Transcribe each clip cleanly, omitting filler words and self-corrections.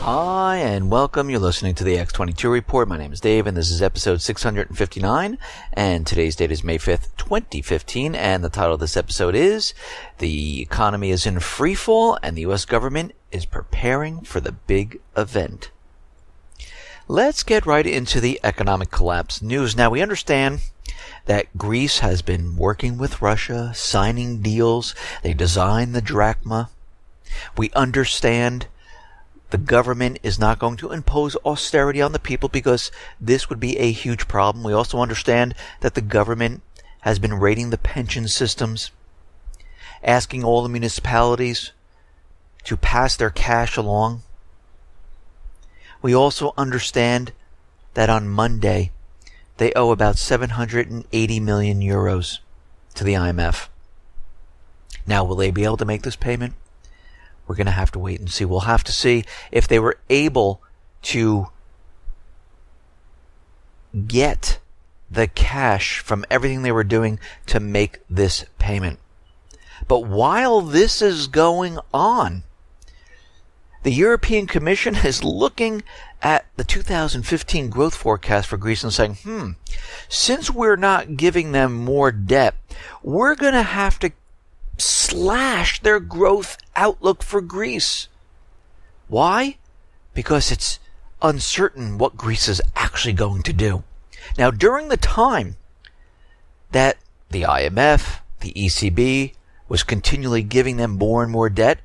Hi, and welcome. You're listening to the X22 Report. My name is Dave, and this is episode 659, and today's date is May 5th, 2015, and the title of this episode is The Economy is in Freefall, and the U.S. government is preparing for the big event. Let's get right into the economic collapse news. Now, we understand that Greece has been working with Russia, signing deals. They designed the drachma. We understand the government is not going to impose austerity on the people because this would be a huge problem. We also understand that the government has been raiding the pension systems, asking all the municipalities to pass their cash along. We also understand that on Monday, they owe about 780 million euros to the IMF. Now, will they be able to make this payment? We're going to have to wait and see. We'll have to see if they were able to get the cash from everything they were doing to make this payment. But while this is going on, the European Commission is looking at the 2015 growth forecast for Greece and saying, since we're not giving them more debt, we're going to have to slash their growth outlook for Greece. Why? Because it's uncertain what Greece is actually going to do. Now, during the time that the IMF, the ECB, was continually giving them more and more debt,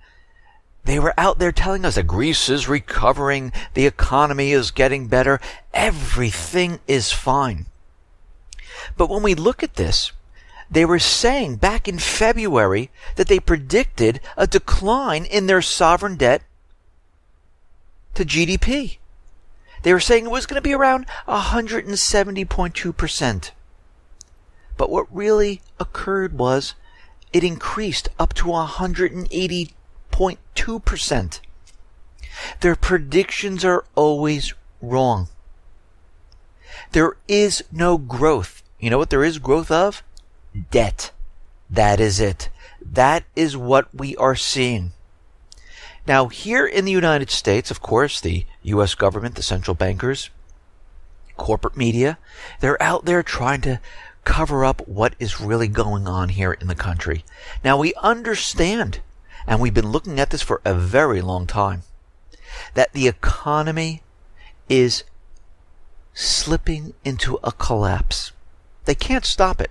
they were out there telling us that Greece is recovering, the economy is getting better, everything is fine. But when we look at this, they were saying back in February that they predicted a decline in their sovereign debt to GDP. They were saying it was going to be around 170.2%. But what really occurred was it increased up to 180.2%. Their predictions are always wrong. There is no growth. You know what there is growth of? Debt. That is it. That is what we are seeing. Now, here in the United States, of course, the U.S. government, the central bankers, corporate media, they're out there trying to cover up what is really going on here in the country. Now, we understand, and we've been looking at this for a very long time, that the economy is slipping into a collapse. They can't stop it.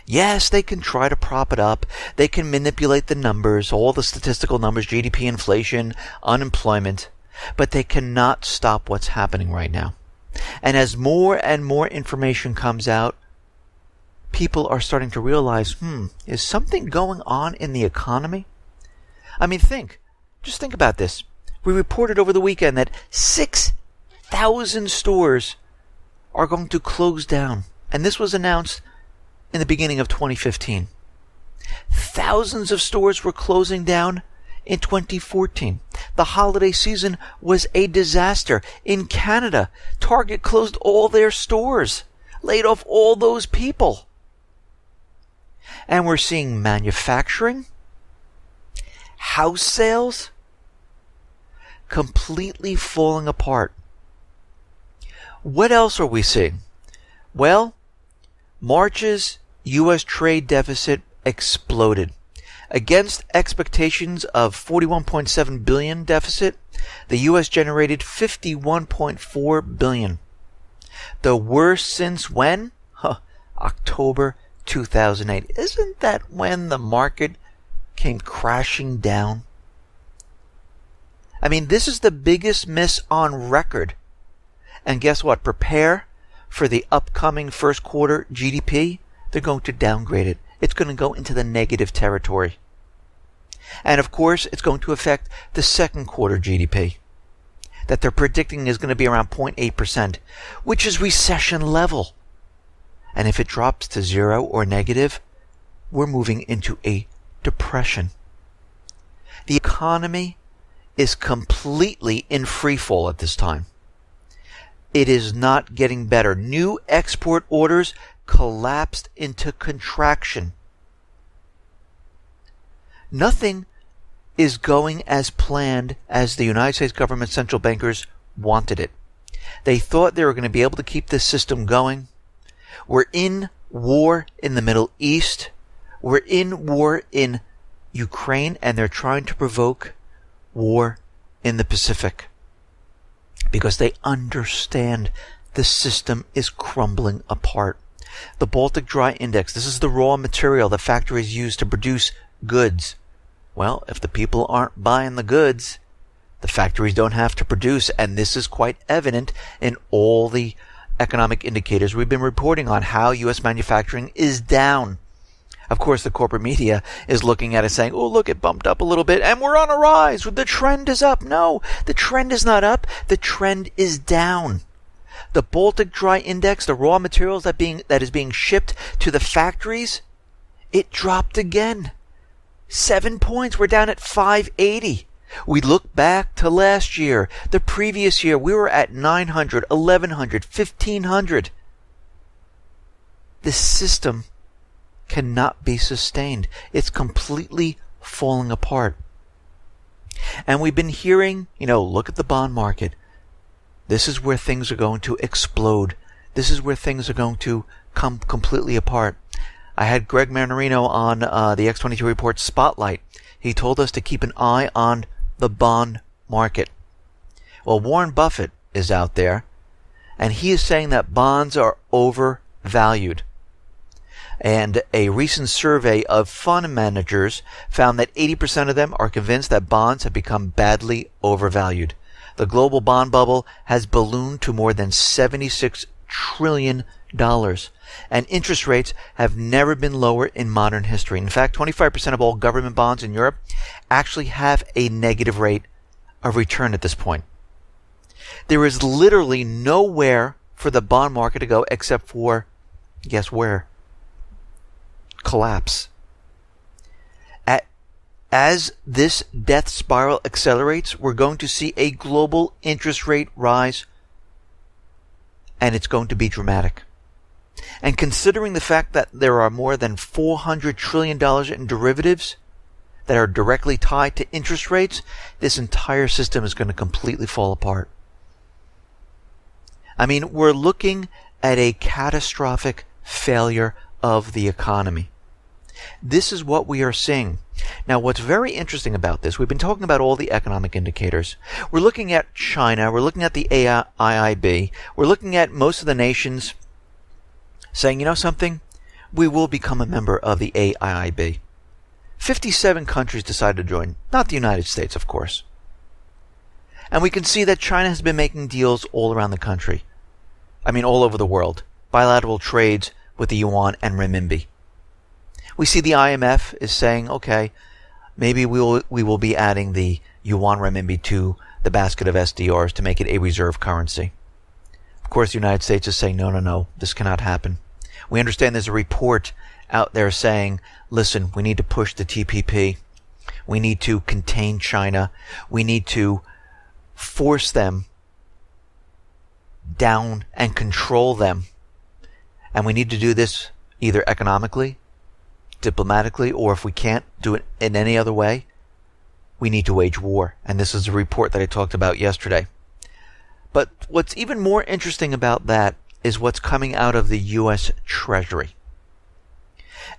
Yes, they can try to prop it up. They can manipulate the numbers, all the statistical numbers, GDP, inflation, unemployment, but they cannot stop what's happening right now. And as more and more information comes out, people are starting to realize, is something going on in the economy? I mean, just think about this. We reported over the weekend that 6,000 stores are going to close down. And this was announced in the beginning of 2015. Thousands of stores were closing down in 2014. The holiday season was a disaster. In Canada, Target closed all their stores, laid off all those people. And we're seeing manufacturing, house sales, completely falling apart. What else are we seeing? Well, March's U.S. trade deficit exploded. Against expectations of $41.7 billion deficit, the U.S. generated $51.4 billion. The worst since when? October 2008. Isn't that when the market came crashing down? I mean, this is the biggest miss on record. And guess what? Prepare for the upcoming first quarter GDP. They're going to downgrade it. It's going to go into the negative territory. And of course, it's going to affect the second quarter GDP that they're predicting is going to be around 0.8%, which is recession level. And if it drops to 0 or negative, we're moving into a depression. The economy is completely in free fall at this time. It is not getting better. New export orders collapsed into contraction. Nothing is going as planned as the United States government central bankers wanted it. They thought they were going to be able to keep this system going. We're in war in the Middle East. We're in war in Ukraine, and they're trying to provoke war in the Pacific because they understand the system is crumbling apart. The Baltic Dry Index, this is the raw material that factories use to produce goods. Well, if the people aren't buying the goods, the factories don't have to produce, and this is quite evident in all the economic indicators we've been reporting on, how U.S. manufacturing is down. Of course, the corporate media is looking at it saying, oh, look, it bumped up a little bit, and we're on a rise. The trend is up. No, the trend is not up. The trend is down. The Baltic Dry Index, the raw materials that is being shipped to the factories, it dropped again. 7 points. We're down at 580. We look back to last year, the previous year, we were at 900, 1100, 1500. This system cannot be sustained. It's completely falling apart. And we've been hearing, look at the bond market. This is where things are going to explode. This is where things are going to come completely apart. I had Greg Mannarino on the X22 Report Spotlight. He told us to keep an eye on the bond market. Well, Warren Buffett is out there, and he is saying that bonds are overvalued. And a recent survey of fund managers found that 80% of them are convinced that bonds have become badly overvalued. The global bond bubble has ballooned to more than $76 trillion. And interest rates have never been lower in modern history. In fact, 25% of all government bonds in Europe actually have a negative rate of return at this point. There is literally nowhere for the bond market to go except for, guess where? Collapse. As this death spiral accelerates, we're going to see a global interest rate rise, and it's going to be dramatic. And considering the fact that there are more than $400 trillion in derivatives that are directly tied to interest rates, this entire system is going to completely fall apart. I mean, we're looking at a catastrophic failure of the economy. This is what we are seeing. Now, what's very interesting about this, we've been talking about all the economic indicators. We're looking at China, we're looking at the AIIB, we're looking at most of the nations saying, you know something? We will become a member of the AIIB. 57 countries decided to join, not the United States, of course. And we can see that China has been making deals all around the country. All over the world. Bilateral trades with the yuan and renminbi. We see the IMF is saying, okay, maybe we will be adding the yuan renminbi to the basket of SDRs to make it a reserve currency. Of course, the United States is saying, no, this cannot happen. We understand there's a report out there saying, listen, we need to push the TPP. We need to contain China. We need to force them down and control them. And we need to do this either economically, diplomatically, or if we can't do it in any other way, we need to wage war. And this is a report that I talked about yesterday. But what's even more interesting about that is what's coming out of the U.S. Treasury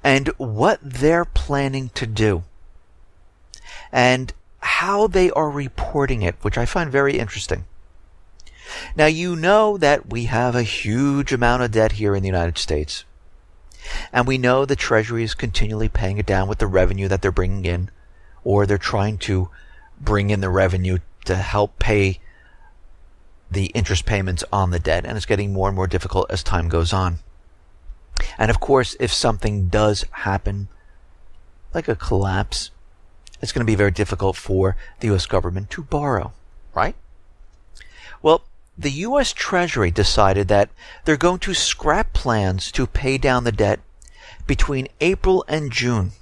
and what they're planning to do and how they are reporting it, which I find very interesting. Now, you know that we have a huge amount of debt here in the United States. And we know the Treasury is continually paying it down with the revenue that they're bringing in, or they're trying to bring in the revenue to help pay the interest payments on the debt, and it's getting more and more difficult as time goes on. And of course, if something does happen, like a collapse, it's going to be very difficult for the U.S. government to borrow, right? Well, the U.S. Treasury decided that they're going to scrap plans to pay down the debt between April and June,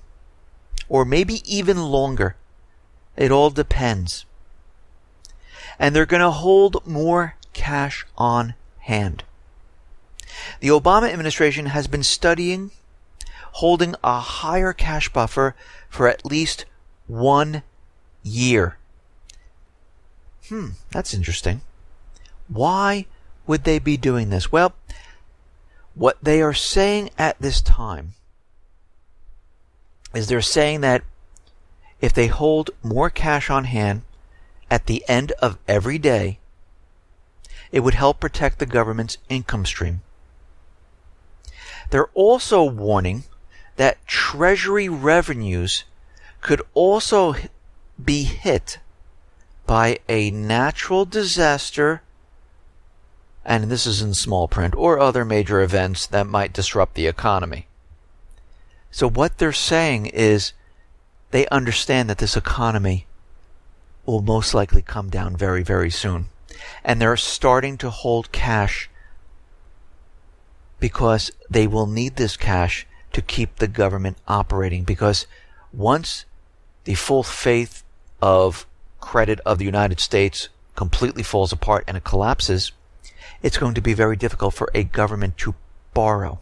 or maybe even longer. It all depends. And they're going to hold more cash on hand. The Obama administration has been studying holding a higher cash buffer for at least 1 year. That's interesting. Why would they be doing this? Well, what they are saying at this time is they're saying that if they hold more cash on hand at the end of every day, it would help protect the government's income stream. They're also warning that Treasury revenues could also be hit by a natural disaster, and this is in small print, or other major events that might disrupt the economy. So what they're saying is they understand that this economy will most likely come down very, very soon. And they're starting to hold cash because they will need this cash to keep the government operating. Because once the full faith of credit of the United States completely falls apart and it collapses, it's going to be very difficult for a government to borrow.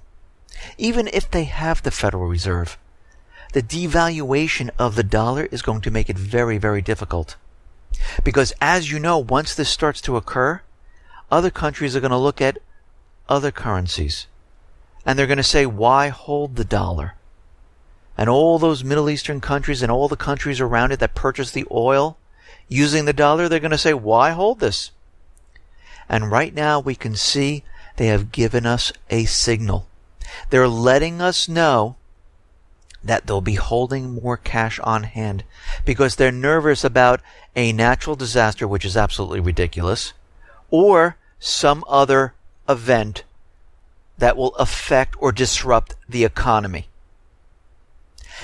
Even if they have the Federal Reserve, the devaluation of the dollar is going to make it very, very difficult. Because as you know, once this starts to occur, other countries are going to look at other currencies. And they're going to say, why hold the dollar? And all those Middle Eastern countries and all the countries around it that purchase the oil using the dollar, they're going to say, why hold this? And right now we can see they have given us a signal. They're letting us know that they'll be holding more cash on hand because they're nervous about a natural disaster, which is absolutely ridiculous, or some other event that will affect or disrupt the economy.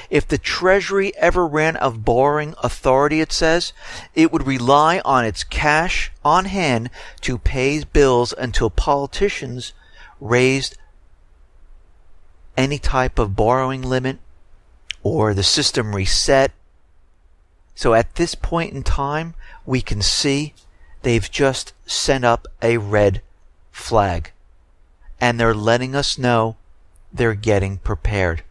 If the Treasury ever ran of borrowing authority, it says, it would rely on its cash on hand to pay bills until politicians raised any type of borrowing limit or the system reset. So at this point in time, we can see they've just sent up a red flag. And they're letting us know they're getting prepared.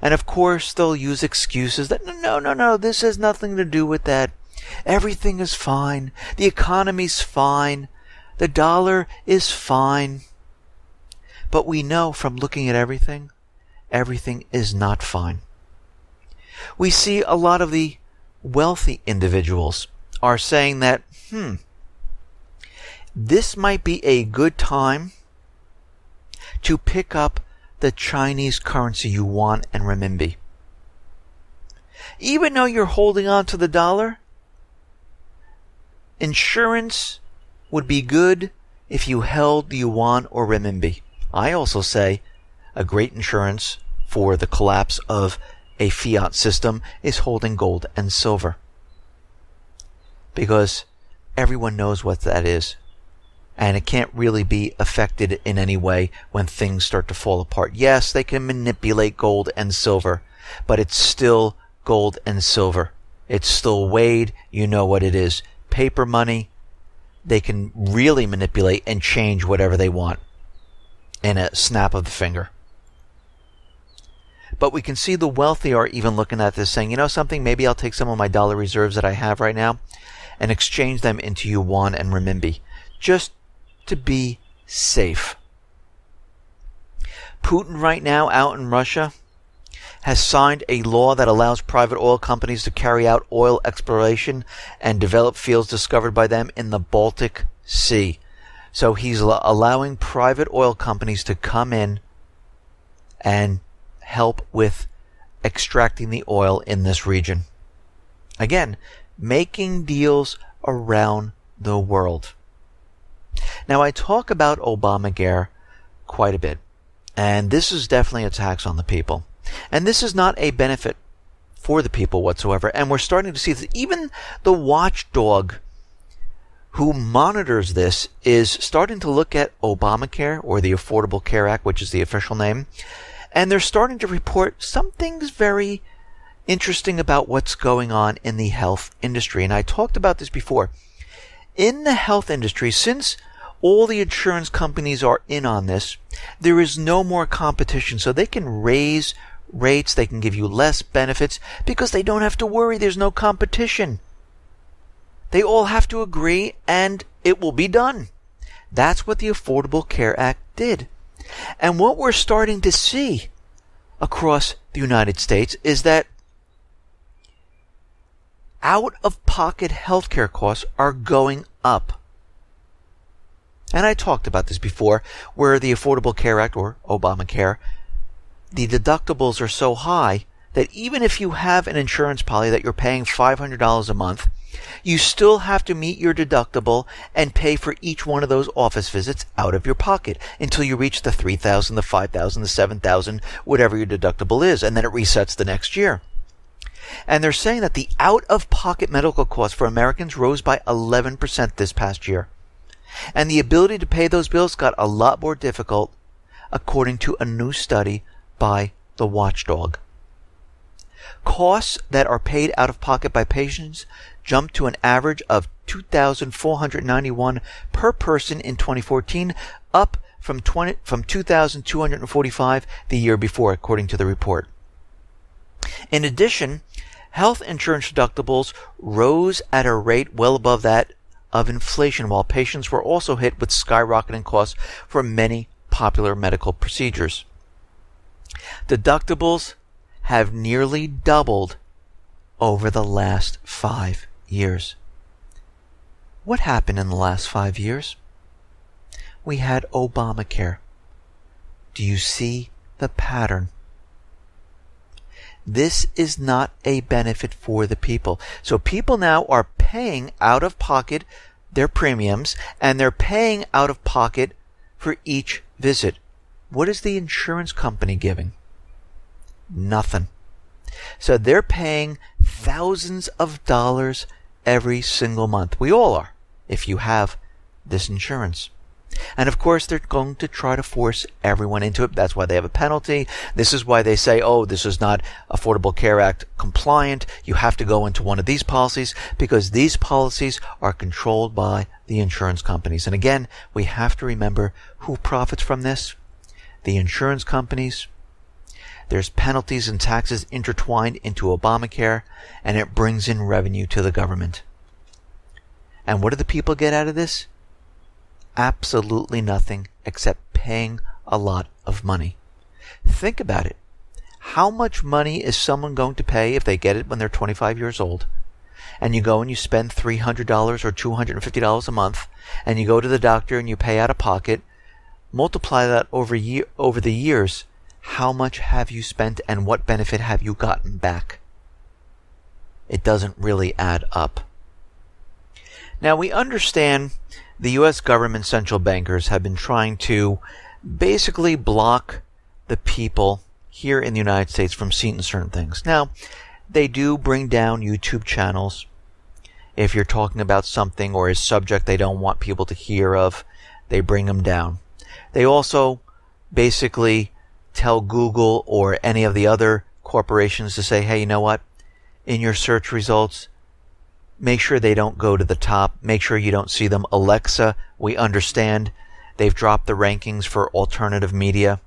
And of course, they'll use excuses that, no, this has nothing to do with that. Everything is fine. The economy's fine. The dollar is fine. But we know from looking at everything is not fine. We see a lot of the wealthy individuals are saying that, this might be a good time to pick up the Chinese currency yuan and renminbi. Even though you're holding on to the dollar, insurance would be good if you held the yuan or renminbi. I also say a great insurance for the collapse of a fiat system is holding gold and silver. Because everyone knows what that is. And it can't really be affected in any way when things start to fall apart. Yes, they can manipulate gold and silver, but it's still gold and silver. It's still weighed. You know what it is. Paper money, they can really manipulate and change whatever they want in a snap of the finger. But we can see the wealthy are even looking at this saying, you know something, maybe I'll take some of my dollar reserves that I have right now and exchange them into yuan and renminbi, just to be safe. Putin right now out in Russia has signed a law that allows private oil companies to carry out oil exploration and develop fields discovered by them in the Baltic Sea. So he's allowing private oil companies to come in and help with extracting the oil in this region. Again, making deals around the world. Now, I talk about Obamacare quite a bit, and this is definitely a tax on the people. And this is not a benefit for the people whatsoever. And we're starting to see that even the watchdog who monitors this is starting to look at Obamacare, or the Affordable Care Act, which is the official name, and they're starting to report some things very interesting about what's going on in the health industry. And I talked about this before. In the health industry, since all the insurance companies are in on this, there is no more competition, so they can raise rates, they can give you less benefits because they don't have to worry. There's no competition. They all have to agree and it will be done. That's what the Affordable Care Act did. And what we're starting to see across the United States is that out-of-pocket healthcare costs are going up. And I talked about this before, where the Affordable Care Act, or Obamacare, the deductibles are so high that even if you have an insurance policy that you're paying $500 a month, you still have to meet your deductible and pay for each one of those office visits out of your pocket until you reach the $3,000, the $5,000, the $7,000, whatever your deductible is, and then it resets the next year. And they're saying that the out-of-pocket medical costs for Americans rose by 11% this past year. And the ability to pay those bills got a lot more difficult, according to a new study by the Watchdog. Costs that are paid out of pocket by patients jumped to an average of $2,491 per person in 2014, up from $2,245 the year before, according to the report. In addition, health insurance deductibles rose at a rate well above that of inflation, while patients were also hit with skyrocketing costs for many popular medical procedures. Deductibles have nearly doubled over the last 5 years. What happened in the last 5 years? We had Obamacare. Do you see the pattern? This is not a benefit for the people. So people now are paying out of pocket their premiums, and they're paying out of pocket for each visit. What is the insurance company giving? Nothing. So they're paying thousands of dollars every single month. We all are, if you have this insurance. And of course, they're going to try to force everyone into it. That's why they have a penalty. This is why they say, oh, this is not Affordable Care Act compliant. You have to go into one of these policies, because these policies are controlled by the insurance companies. And again, we have to remember who profits from this. The insurance companies. There's penalties and taxes intertwined into Obamacare, and it brings in revenue to the government. And what do the people get out of this? Absolutely nothing except paying a lot of money. Think about it. How much money is someone going to pay if they get it when they're 25 years old? And you go and you spend $300 or $250 a month, and you go to the doctor and you pay out of pocket. Multiply that over the years. How much have you spent and what benefit have you gotten back? It doesn't really add up. Now, we understand the U.S. government central bankers have been trying to basically block the people here in the United States from seeing certain things. Now, they do bring down YouTube channels if you're talking about something or a subject they don't want people to hear of. They bring them down. They also basically tell Google or any of the other corporations to say, hey, you know what? In your search results, make sure they don't go to the top. Make sure you don't see them. Alexa, we understand. They've dropped the rankings for alternative media.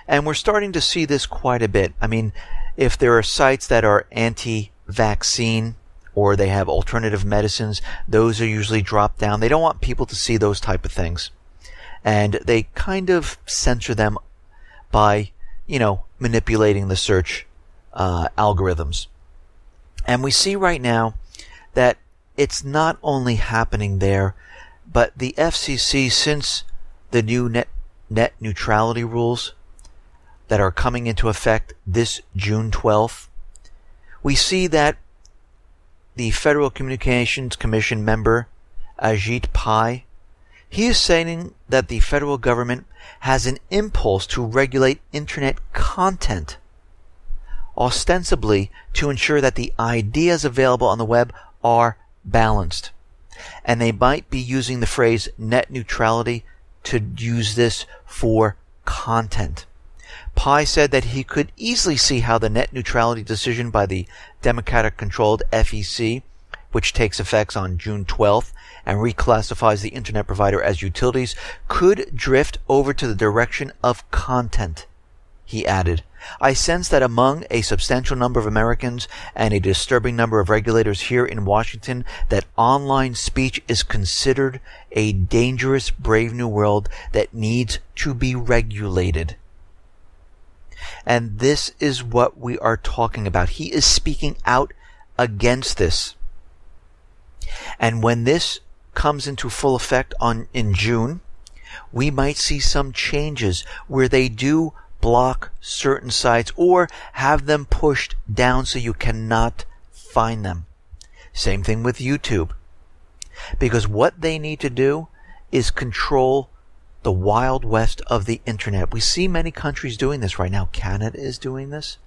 And we're starting to see this quite a bit. I mean, if there are sites that are anti-vaccine or they have alternative medicines, those are usually dropped down. They don't want people to see those type of things. And they kind of censor them by, manipulating the search algorithms. And we see right now that it's not only happening there, but the FCC, since the new net neutrality rules that are coming into effect this June 12th, we see that the Federal Communications Commission member, Ajit Pai, he is saying that the federal government has an impulse to regulate internet content, ostensibly to ensure that the ideas available on the web are balanced. And they might be using the phrase net neutrality to use this for content. Pai said that he could easily see how the net neutrality decision by the Democratic-controlled FEC, which takes effect on June 12th and reclassifies the internet provider as utilities, could drift over to the direction of content. he added. I sense that among a substantial number of Americans and a disturbing number of regulators here in Washington, that online speech is considered a dangerous, brave new world that needs to be regulated. And this is what we are talking about. He is speaking out against this. And when this comes into full effect in June, we might see some changes where they do block certain sites or have them pushed down so you cannot find them. Same thing with YouTube. Because what they need to do is control the wild west of the internet. We see many countries doing this right now. Canada is doing this.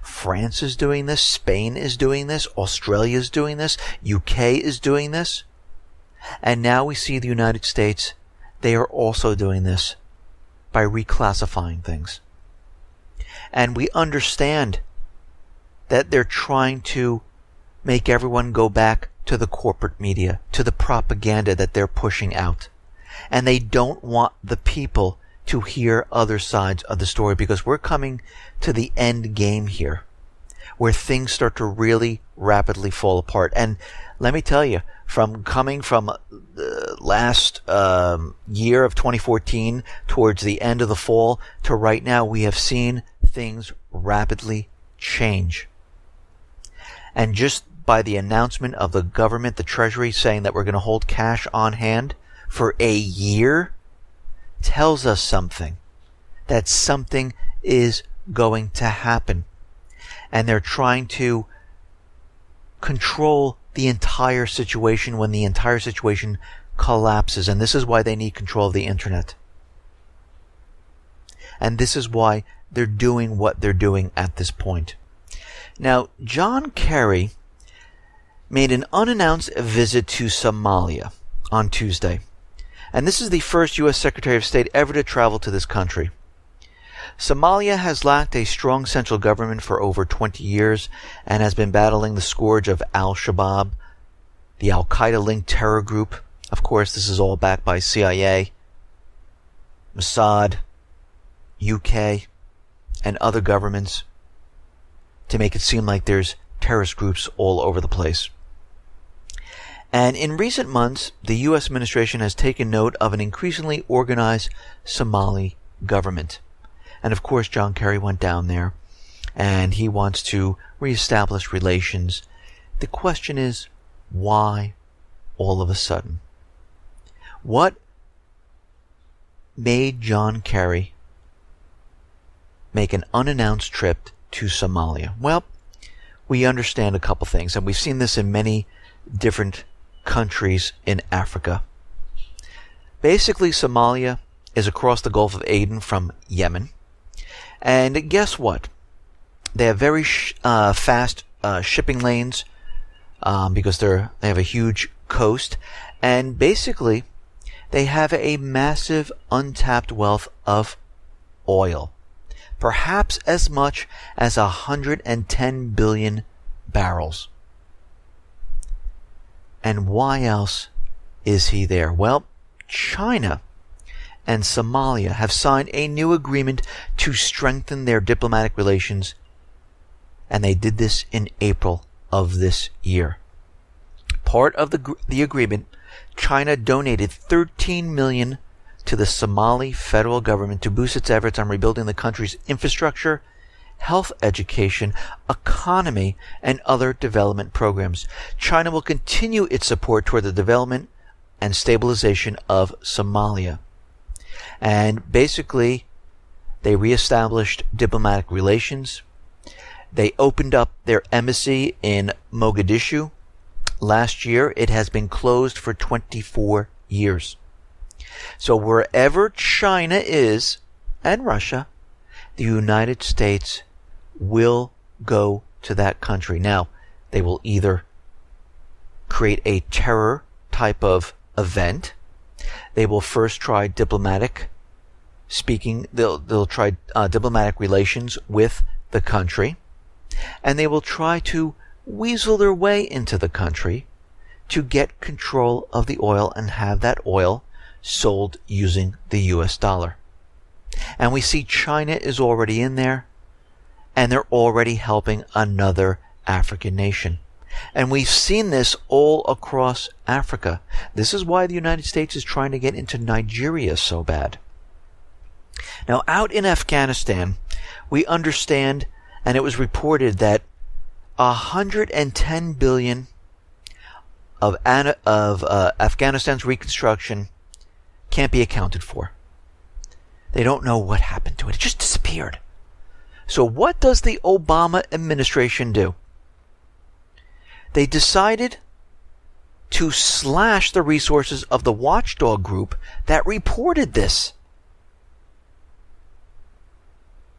France is doing this. Spain is doing this. Australia is doing this. UK is doing this. And now we see the United States. They are also doing this by reclassifying things. And we understand that they're trying to make everyone go back to the corporate media, to the propaganda that they're pushing out. And they don't want the people to hear other sides of the story, because we're coming to the end game here, where things start to really rapidly fall apart. And let me tell you, from coming from the last year of 2014 towards the end of the fall to right now, we have seen things rapidly change. And just by the announcement of the government, the Treasury, saying that we're going to hold cash on hand for a year, tells us something. That something is going to happen. And they're trying to control the entire situation when the entire situation collapses. And this is why they need control of the internet. And this is why they're doing what they're doing at this point. Now, John Kerry made an unannounced visit to Somalia on Tuesday. And this is the first U.S. Secretary of State ever to travel to this country. Somalia has lacked a strong central government for over 20 years and has been battling the scourge of Al-Shabaab, the Al-Qaeda-linked terror group. Of course, this is all backed by CIA, Mossad, UK, and other governments to make it seem like there's terrorist groups all over the place. And in recent months, the U.S. administration has taken note of an increasingly organized Somali government. And of course, John Kerry went down there, and he wants to reestablish relations. The question is, why all of a sudden? What made John Kerry make an unannounced trip to Somalia? Well, we understand a couple things, and we've seen this in many different countries in Africa. Basically, Somalia is across the Gulf of Aden from Yemen. And guess what? They have very fast shipping lanes because they have a huge coast. And basically, they have a massive untapped wealth of oil. Perhaps as much as 110 billion barrels. And why else is he there? Well, China and Somalia have signed a new agreement to strengthen their diplomatic relations, and they did this in April of this year. Part of the agreement, China donated $13 million to the Somali federal government to boost its efforts on rebuilding the country's infrastructure, health, education, economy, and other development programs. China will continue its support toward the development and stabilization of Somalia. And basically, they reestablished diplomatic relations. They opened up their embassy in Mogadishu. Last year, it has been closed for 24 years. So wherever China is, and Russia, the United States will go to that country. Now, they will either create a terror type of event. They will first try diplomatic speaking. They'll try diplomatic relations with the country, and they will try to weasel their way into the country to get control of the oil and have that oil sold using the US dollar. And we see China is already in there, and they're already helping another African nation. And we've seen this all across Africa. This is why the United States is trying to get into Nigeria so bad. Now, out in Afghanistan, we understand, and it was reported that 110 billion of Afghanistan's reconstruction can't be accounted for. They don't know what happened to it. It just disappeared. So what does the Obama administration do? They decided to slash the resources of the watchdog group that reported this.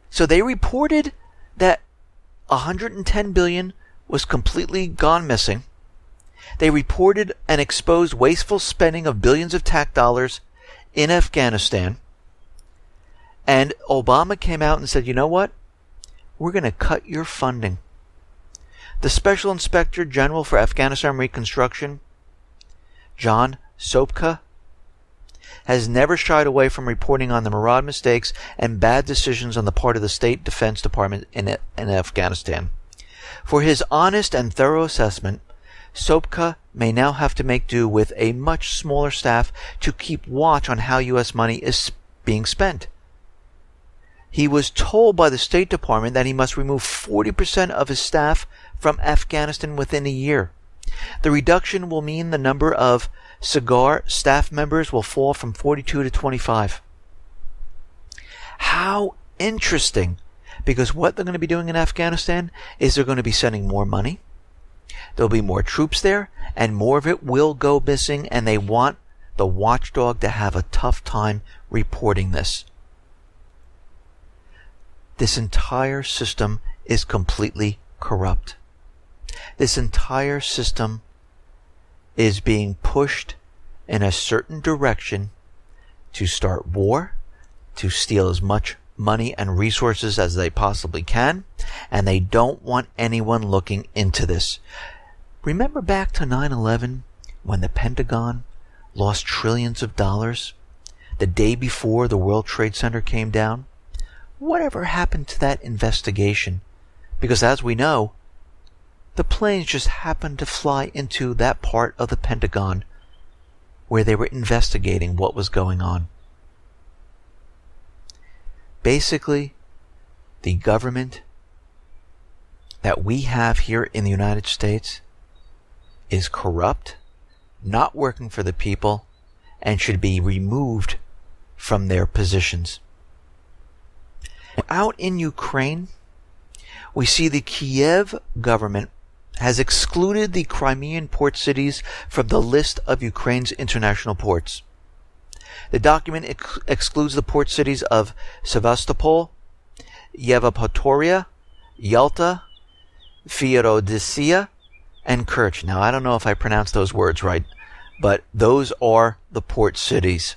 So they reported that 110 billion was completely gone missing. They reported and exposed wasteful spending of billions of tax dollars in Afghanistan. And Obama came out and said, you know what? We're going to cut your funding. The Special Inspector General for Afghanistan Reconstruction, John Sopka, has never shied away from reporting on the myriad mistakes and bad decisions on the part of the State Defense Department in Afghanistan. For his honest and thorough assessment, Sopka may now have to make do with a much smaller staff to keep watch on how U.S. money is being spent. He was told by the State Department that he must remove 40% of his staff from Afghanistan within a year. The reduction will mean the number of SIGAR staff members will fall from 42 to 25. How interesting, because what they're going to be doing in Afghanistan is they're going to be sending more money. There'll be more troops there, and more of it will go missing, and they want the watchdog to have a tough time reporting this. This entire system is completely corrupt. This entire system is being pushed in a certain direction to start war, to steal as much money and resources as they possibly can, and they don't want anyone looking into this. Remember back to 9/11 when the Pentagon lost trillions of dollars the day before the World Trade Center came down? Whatever happened to that investigation? Because as we know, the planes just happened to fly into that part of the Pentagon where they were investigating what was going on. Basically, the government that we have here in the United States is corrupt, not working for the people, and should be removed from their positions. Out in Ukraine, we see the Kiev government has excluded the Crimean port cities from the list of Ukraine's international ports. The document excludes the port cities of Sevastopol, Yevpatoria, Yalta, Feodosia, and Kerch. Now, I don't know if I pronounced those words right, but those are the port cities.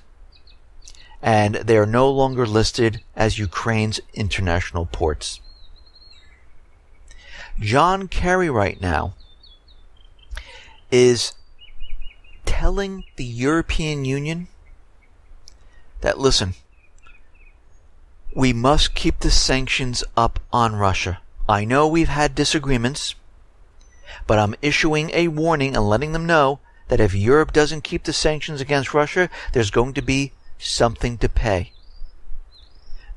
And they are no longer listed as Ukraine's international ports. John Kerry right now is telling the European Union that, listen, we must keep the sanctions up on Russia. I know we've had disagreements, but I'm issuing a warning and letting them know that if Europe doesn't keep the sanctions against Russia, there's going to be something to pay.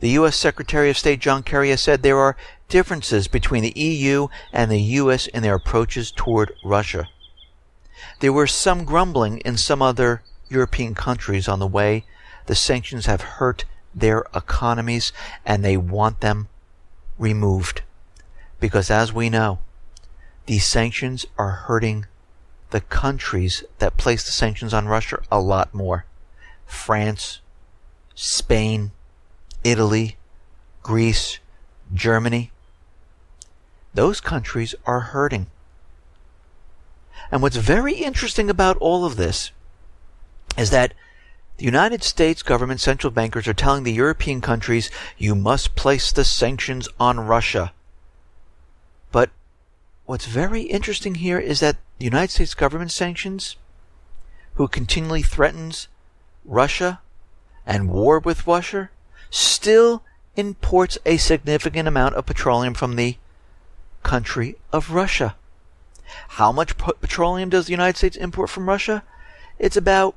The U.S. Secretary of State John Kerry has said there are differences between the EU and the U.S. in their approaches toward Russia. There was some grumbling in some other European countries on the way the sanctions have hurt their economies, and they want them removed. Because as we know, these sanctions are hurting the countries that place the sanctions on Russia a lot more. France, Spain, Italy, Greece, Germany. Those countries are hurting. And what's very interesting about all of this is that the United States government central bankers are telling the European countries, you must place the sanctions on Russia. But what's very interesting here is that the United States government sanctions, who continually threatens Russia and war with Russia, still imports a significant amount of petroleum from the country of Russia. How much petroleum does the United States import from Russia? It's about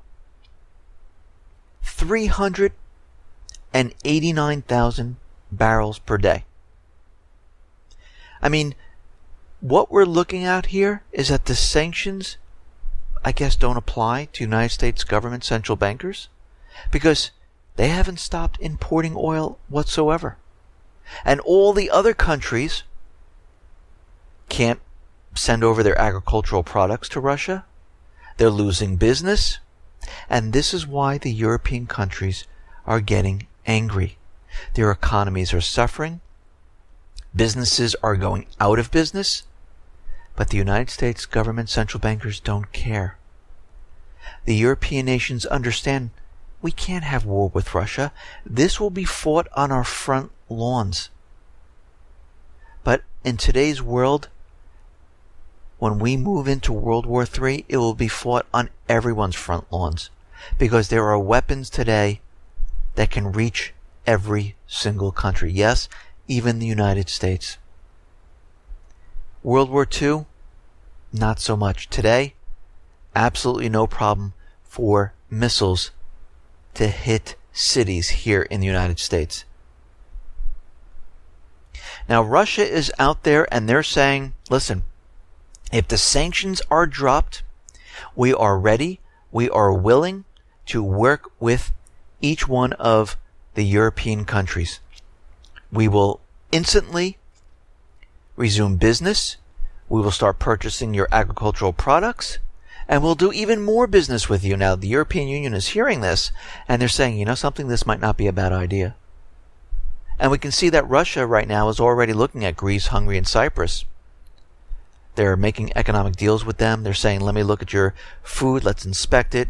389,000 barrels per day. I mean, what we're looking at here is that the sanctions, I guess, don't apply to United States government central bankers because they haven't stopped importing oil whatsoever. And all the other countries can't send over their agricultural products to Russia. They're losing business. And this is why the European countries are getting angry. Their economies are suffering. Businesses are going out of business. But the United States government central bankers don't care. The European nations understand we can't have war with Russia. This will be fought on our front lawns. But in today's world, when we move into World War III, it will be fought on everyone's front lawns because there are weapons today that can reach every single country. Yes, even the United States. World War II, not so much. Today, absolutely no problem for missiles to hit cities here in the United States. Now, Russia is out there and they're saying, listen, if the sanctions are dropped, we are ready, we are willing to work with each one of the European countries. We will instantly resume business. We will start purchasing your agricultural products, and we'll do even more business with you. Now, the European Union is hearing this, and they're saying, you know something, this might not be a bad idea. And we can see that Russia right now is already looking at Greece, Hungary, and Cyprus. They're making economic deals with them. They're saying, let me look at your food. Let's inspect it.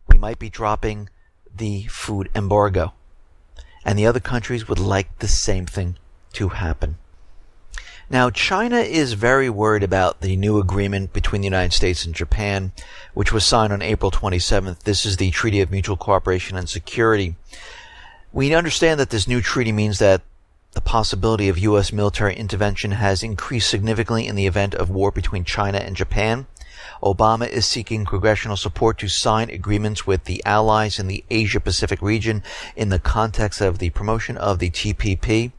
We might be dropping the food embargo. And the other countries would like the same thing to happen. Now, China is very worried about the new agreement between the United States and Japan, which was signed on April 27th. This is the Treaty of Mutual Cooperation and Security. We understand that this new treaty means that the possibility of U.S. military intervention has increased significantly in the event of war between China and Japan. Obama is seeking congressional support to sign agreements with the allies in the Asia-Pacific region in the context of the promotion of the TPP.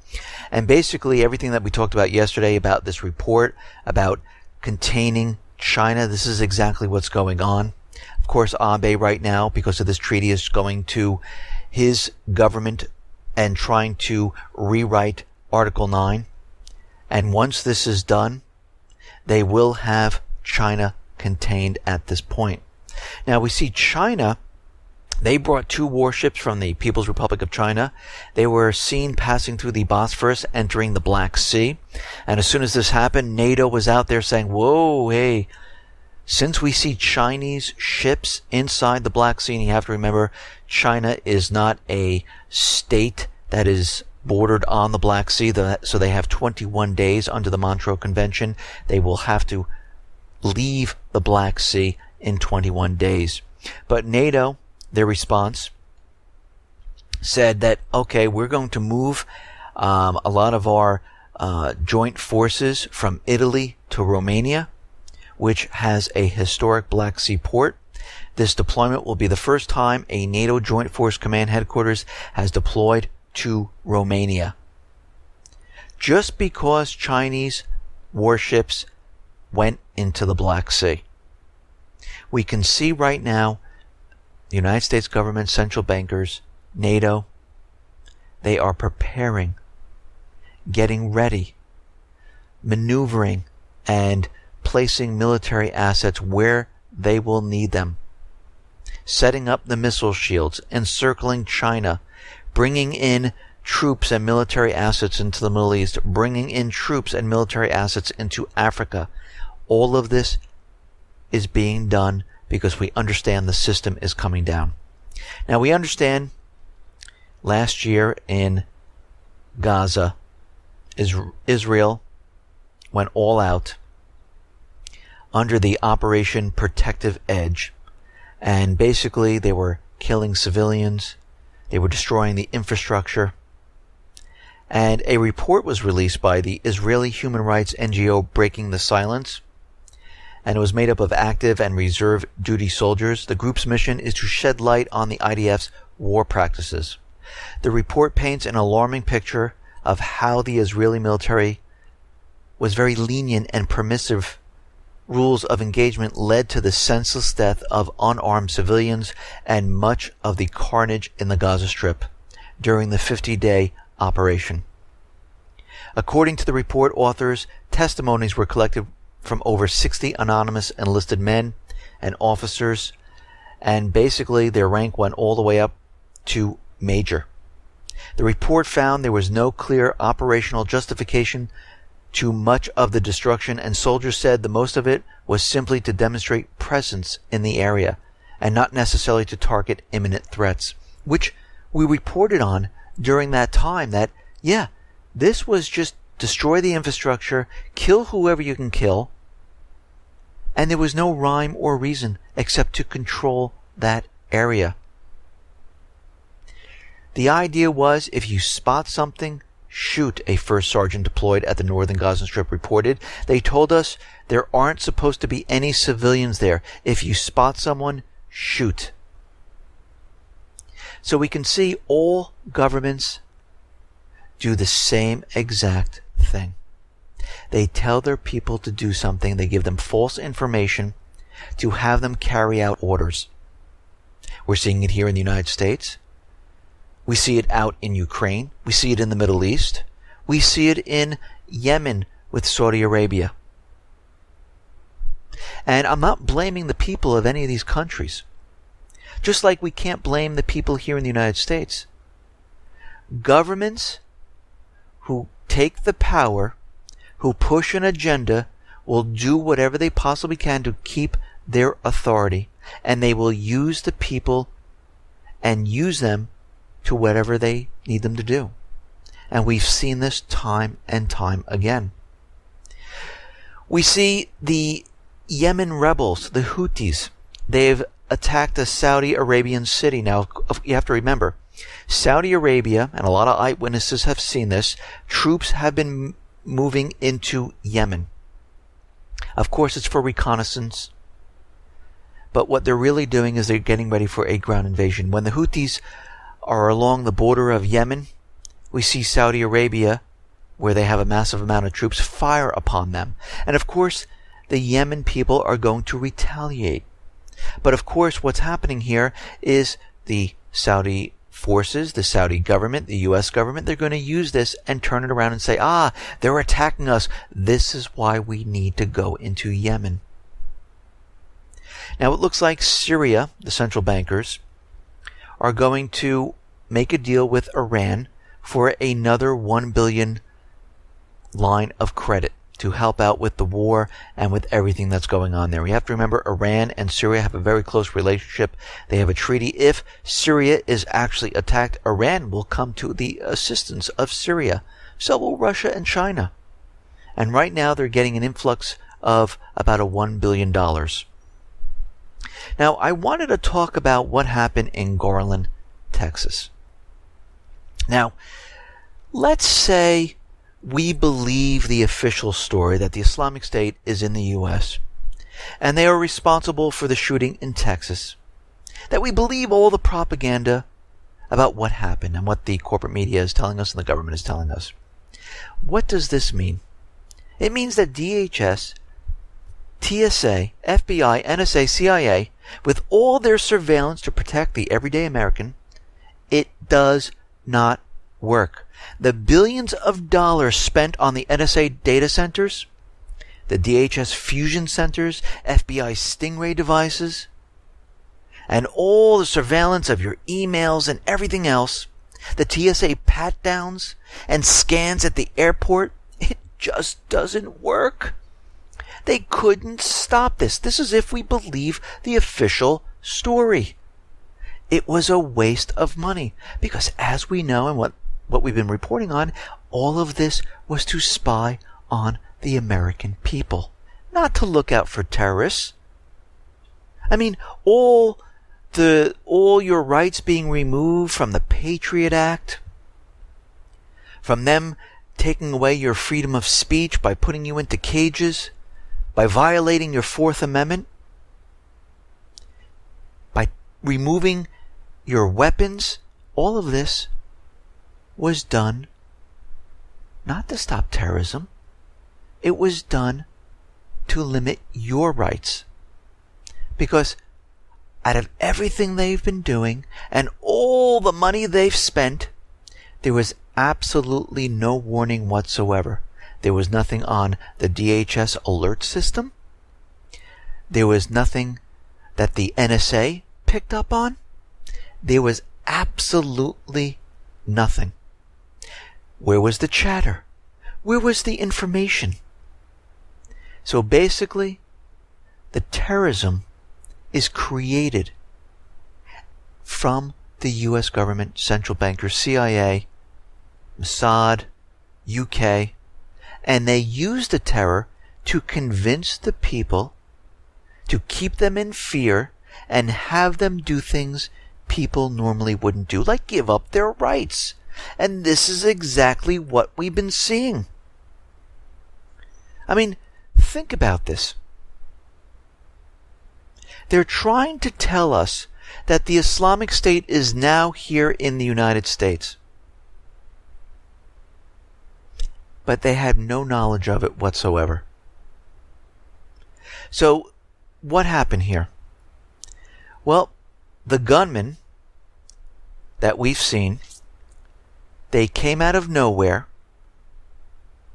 And basically everything that we talked about yesterday about this report about containing China, this is exactly what's going on. Of course, Abe right now, because of this treaty, is going to his government and trying to rewrite Article 9. And once this is done, they will have China contained at this point. Now we see China, they brought 2 warships from the People's Republic of China. They were seen passing through the Bosphorus, entering the Black Sea. And as soon as this happened, NATO was out there saying, whoa, hey, since we see Chinese ships inside the Black Sea, and you have to remember, China is not a state that is bordered on the Black Sea, so they have 21 days under the Montreux Convention. They will have to leave the Black Sea in 21 days. But NATO, their response, said that, okay, we're going to move a lot of our joint forces from Italy to Romania, which has a historic Black Sea port. This deployment will be the first time a NATO Joint Force Command headquarters has deployed to Romania. Just because Chinese warships went into the Black Sea. We can see right now the United States government, central bankers, NATO, they are preparing, getting ready, maneuvering, and placing military assets where they will need them. Setting up the missile shields, encircling China, bringing in troops and military assets into the Middle East, bringing in troops and military assets into Africa. All of this is being done because we understand the system is coming down. Now we understand last year in Gaza, Israel went all out under the Operation Protective Edge. And basically they were killing civilians. They were destroying the infrastructure. And a report was released by the Israeli human rights NGO Breaking the Silence, and it was made up of active and reserve duty soldiers. The group's mission is to shed light on the IDF's war practices. The report paints an alarming picture of how the Israeli military was very lenient and permissive. Rules of engagement led to the senseless death of unarmed civilians and much of the carnage in the Gaza Strip during the 50-day operation. According to the report authors, testimonies were collected from over 60 anonymous enlisted men and officers, and basically their rank went all the way up to major. The report found there was no clear operational justification to much of the destruction, and soldiers said the most of it was simply to demonstrate presence in the area and not necessarily to target imminent threats, which we reported on during that time that, yeah, this was just destroy the infrastructure, kill whoever you can kill, and there was no rhyme or reason except to control that area. The idea was if you spot something, shoot, a first sergeant deployed at the northern Gaza Strip reported. They told us there aren't supposed to be any civilians there. If you spot someone, shoot. So we can see all governments do the same exact thing. They tell their people to do something. They give them false information to have them carry out orders. We're seeing it here in the United States. We see it out in Ukraine. We see it in the Middle East. We see it in Yemen with Saudi Arabia. And I'm not blaming the people of any of these countries. Just like we can't blame the people here in the United States. Governments who take the power, who push an agenda, will do whatever they possibly can to keep their authority. And they will use the people and use them to whatever they need them to do. And we've seen this time and time again. We see the Yemen rebels, the Houthis. They've attacked a Saudi Arabian city. Now, you have to remember, Saudi Arabia, and a lot of eyewitnesses have seen this, troops have been moving into Yemen. Of course, it's for reconnaissance. But what they're really doing is they're getting ready for a ground invasion. When the Houthis are along the border of Yemen, we see Saudi Arabia, where they have a massive amount of troops, fire upon them. And of course, the Yemen people are going to retaliate. But of course, what's happening here is the Saudi forces, the Saudi government, the U.S. government, they're going to use this and turn it around and say, they're attacking us. This is why we need to go into Yemen. Now, it looks like Syria, the central bankers, are going to make a deal with Iran for another $1 billion line of credit to help out with the war and with everything that's going on there. We have to remember Iran and Syria have a very close relationship. They have a treaty. If Syria is actually attacked, Iran will come to the assistance of Syria. So will Russia and China. And right now they're getting an influx of about $1 billion. Now, I wanted to talk about what happened in Garland, Texas. Now, let's say we believe the official story that the Islamic State is in the U.S. and they are responsible for the shooting in Texas. That we believe all the propaganda about what happened and what the corporate media is telling us and the government is telling us. What does this mean? It means that DHS, TSA, FBI, NSA, CIA, with all their surveillance to protect the everyday American, it does not work. The billions of dollars spent on the NSA data centers, the DHS fusion centers, FBI Stingray devices, and all the surveillance of your emails and everything else, the TSA pat-downs and scans at the airport, it just doesn't work. They couldn't stop this. This is if we believe the official story. It was a waste of money because, as we know and what we've been reporting on, all of this was to spy on the American people, not to look out for terrorists. I mean, all your rights being removed from the Patriot Act, from them taking away your freedom of speech by putting you into cages, by violating your Fourth Amendment, by removing your weapons. All of this was done not to stop terrorism. It was done to limit your rights. Because out of everything they've been doing and all the money they've spent, there was absolutely no warning whatsoever. There was nothing on the DHS alert system. There was nothing that the NSA picked up on. There was absolutely nothing. Where was the chatter? Where was the information? So basically, the terrorism is created from the US government, central bankers, CIA, Mossad, UK, and they use the terror to convince the people, to keep them in fear, and have them do things people normally wouldn't do, like give up their rights. And this is exactly what we've been seeing. I mean, think about this. They're trying to tell us that the Islamic State is now here in the United States. But they had no knowledge of it whatsoever. So, what happened here? Well, the gunmen that we've seen, they came out of nowhere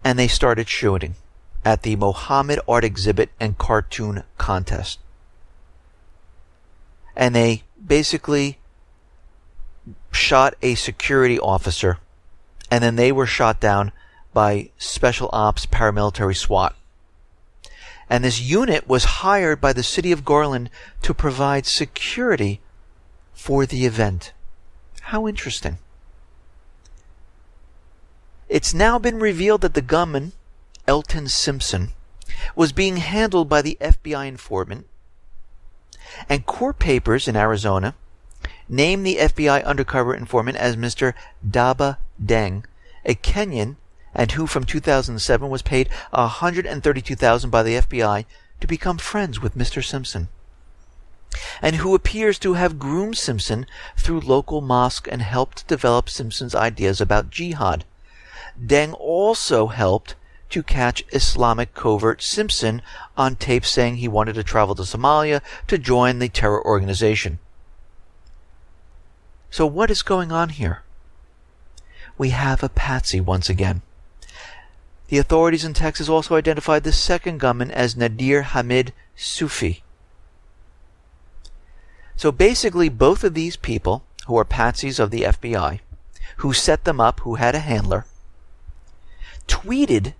and they started shooting at the Mohammed Art Exhibit and Cartoon Contest. And they basically shot a security officer, and then they were shot down by Special Ops paramilitary SWAT. And this unit was hired by the city of Garland to provide security for the event. How interesting. It's now been revealed that the gunman, Elton Simpson, was being handled by the FBI informant, and court papers in Arizona named the FBI undercover informant as Mr. Daba Deng, a Kenyan, and who from 2007 was paid $132,000 by the FBI to become friends with Mr. Simpson, and who appears to have groomed Simpson through local mosque and helped develop Simpson's ideas about jihad. Deng also helped to catch Islamic covert Simpson on tape saying he wanted to travel to Somalia to join the terror organization. So what is going on here? We have a patsy once again. The authorities in Texas also identified the second gunman as Nadir Hamid Sufi. So basically, both of these people, who are patsies of the FBI, who set them up, who had a handler, tweeted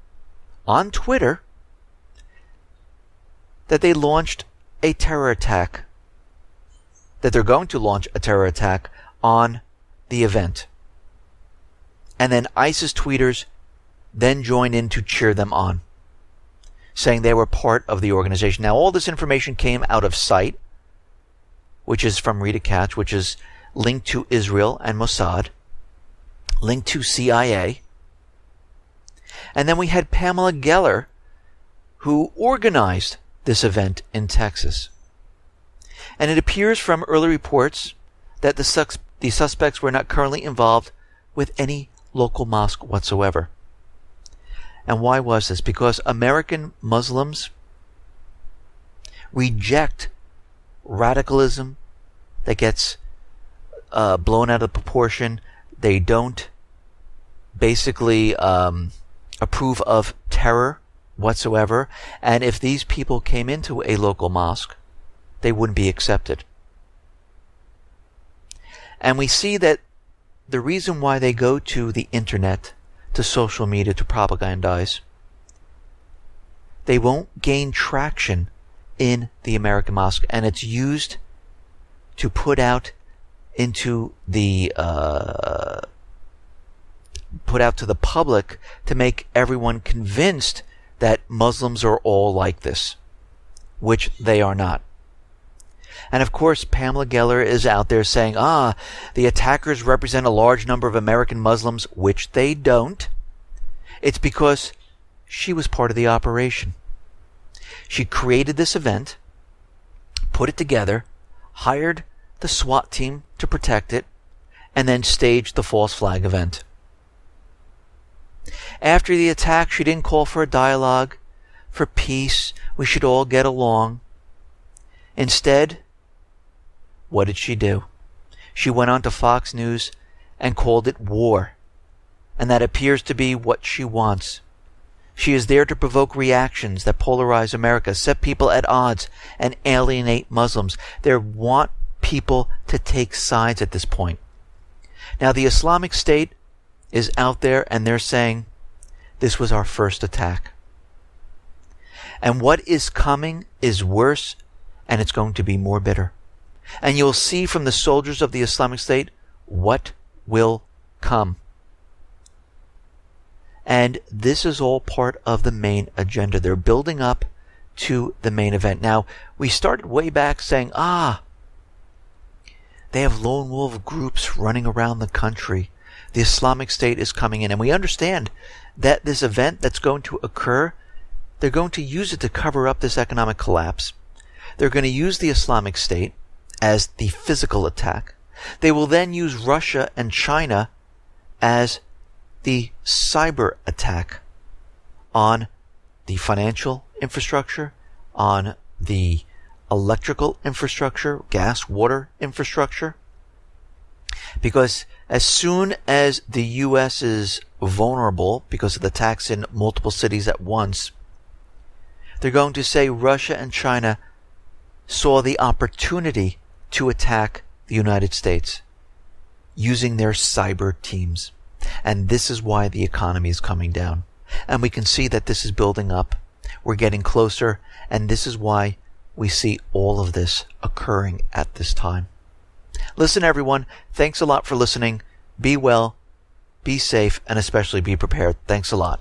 on Twitter that they launched a terror attack, that they're going to launch a terror attack on the event. And then ISIS tweeters then joined in to cheer them on, saying they were part of the organization. Now, all this information came out of SITE, which is from Rita Katz, which is linked to Israel and Mossad, linked to CIA. And then we had Pamela Geller, who organized this event in Texas. And it appears from early reports that the suspects were not currently involved with any local mosque whatsoever. And why was this? Because American Muslims reject radicalism that gets blown out of proportion. They don't basically approve of terror whatsoever. And if these people came into a local mosque, they wouldn't be accepted. And we see that the reason why they go to the internet, to social media, to propagandize, they won't gain traction in the American mosque, and it's used to put out into the put out to the public to make everyone convinced that Muslims are all like this, which they are not. And of course, Pamela Geller is out there saying, the attackers represent a large number of American Muslims, which they don't. It's because she was part of the operation. She created this event, put it together, hired the SWAT team to protect it, and then staged the false flag event. After the attack, she didn't call for a dialogue, for peace, we should all get along. Instead, what did she do? She went on to Fox News and called it war. And that appears to be what she wants. She is there to provoke reactions that polarize America, set people at odds, and alienate Muslims. They want people to take sides at this point. Now, the Islamic State is out there and they're saying, this was our first attack. And what is coming is worse, and it's going to be more bitter. And you'll see from the soldiers of the Islamic State what will come. And this is all part of the main agenda. They're building up to the main event. Now, we started way back saying, they have lone wolf groups running around the country. The Islamic State is coming in. And we understand that this event that's going to occur, they're going to use it to cover up this economic collapse. They're going to use the Islamic State as the physical attack. They will then use Russia and China as the cyber attack on the financial infrastructure, on the electrical infrastructure, gas, water infrastructure. Because as soon as the U.S. is vulnerable because of the attacks in multiple cities at once, they're going to say Russia and China saw the opportunity to attack the United States using their cyber teams. And this is why the economy is coming down. And we can see that this is building up. We're getting closer. And this is why we see all of this occurring at this time. Listen, everyone. Thanks a lot for listening. Be well, be safe, and especially be prepared. Thanks a lot.